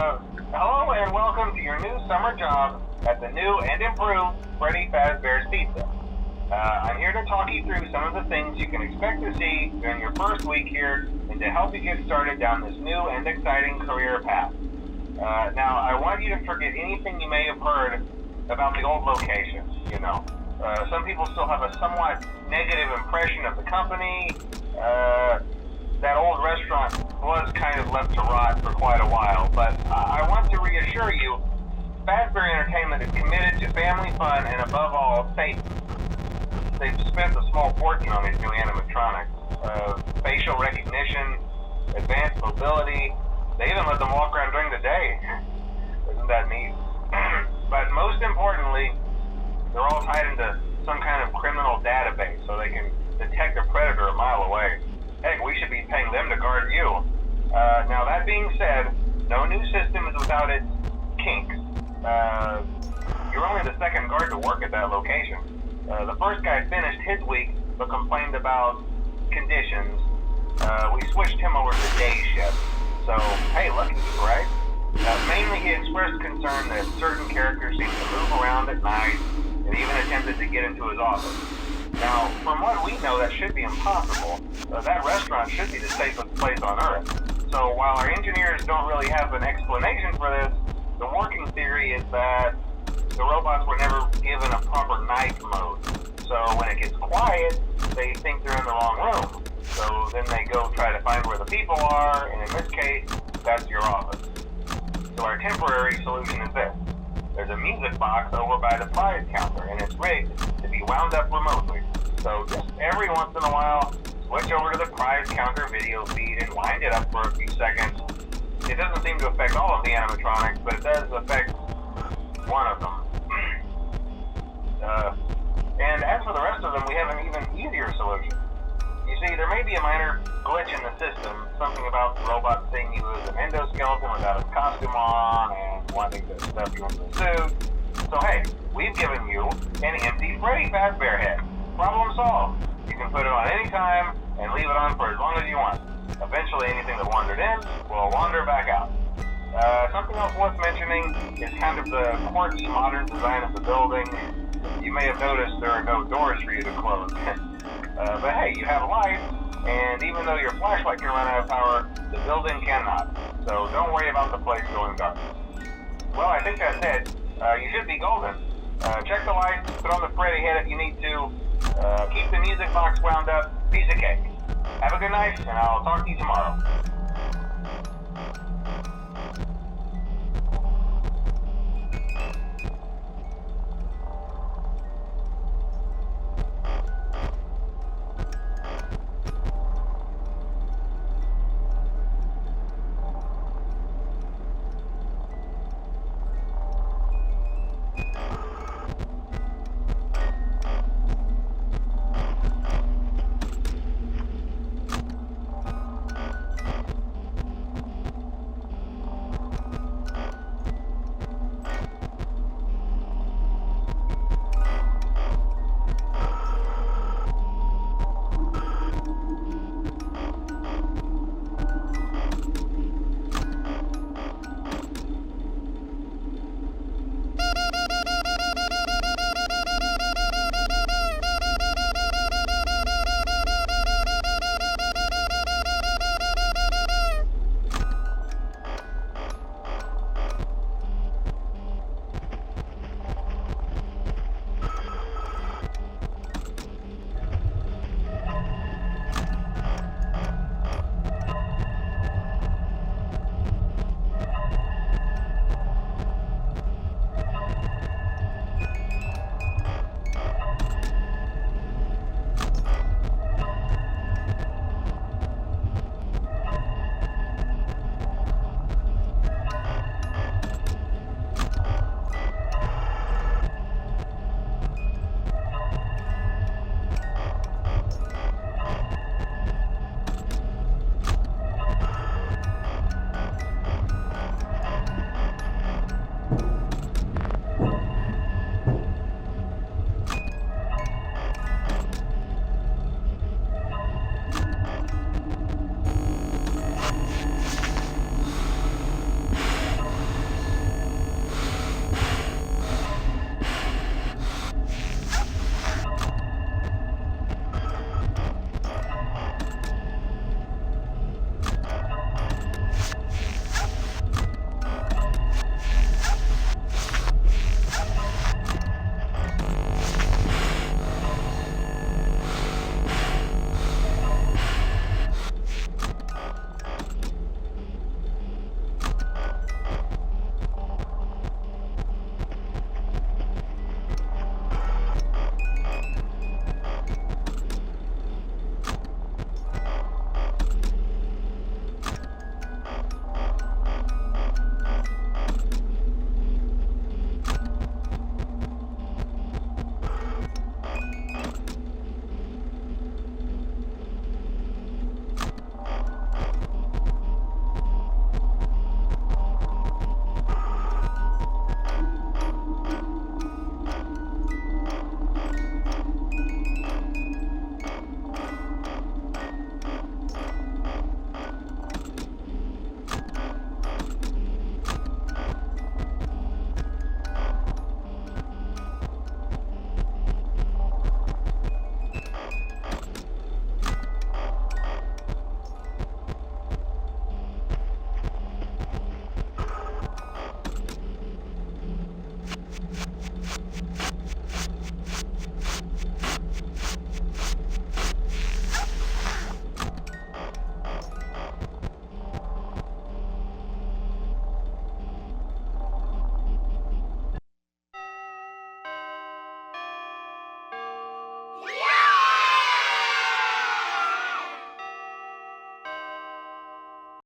Hello and welcome to your new summer job at the new and improved Freddy Fazbear's Pizza. I'm here to talk you through some of the things you can expect to see during your first week here and to help you get started down this new and exciting career path. Now, I want you to forget anything you may have heard about the old location. Some people still have a somewhat negative impression of the company. That old restaurant was kind of left to rot for quite a while, but I want to reassure you, Fazbear Entertainment is committed to family fun and above all, safety. They've spent a small fortune on these new animatronics. Facial recognition, advanced mobility, they even let them walk around during the day. Isn't that neat? But most importantly, they're all tied into some kind of criminal database so they can detect a predator a mile away. Heck, we should be paying them to guard you. Now that being said, no new system is without its kinks. You're only the second guard to work at that location. The first guy finished his week but complained about conditions. We switched him over to day shift. So, hey, lucky you, right? Mainly he expressed concern that certain characters seem to move around at night and even attempted to get into his office. Now, from what we know, that should be impossible. That restaurant should be the safest place on Earth. So while our engineers don't really have an explanation for this, the working theory is that the robots were never given a proper night mode. So when it gets quiet, they think they're in the wrong room. So then they go try to find where the people are, and in this case, that's your office. So our temporary solution is this. There's a music box over by the prize counter, and it's rigged to be wound up remotely. So just every once in a while, switch over to the prize counter video feed and wind it up for a few seconds. It doesn't seem to affect all of the animatronics, but it does affect one of them. And as for the rest of them, we have an even easier solution. You see, there may be a minor glitch in the system, something about the robot seeing you as an endoskeleton without a costume on and wanting to stuff you into the suit. So hey, we've given you an empty Freddy Fazbear head. Problem solved. You can put it on any time and leave it on for as long as you want. Eventually anything that wandered in will wander back out. Something else worth mentioning is kind of the quartz modern design of the building. You may have noticed there are no doors for you to close. But hey, you have lights, and even though your flashlight can run out of power, the building cannot. So don't worry about the place going dark. Well, I think that's it. You should be golden. Check the lights, put on the Freddy head if you need to. Keep the music box wound up. Piece of cake. Have a good night, and I'll talk to you tomorrow.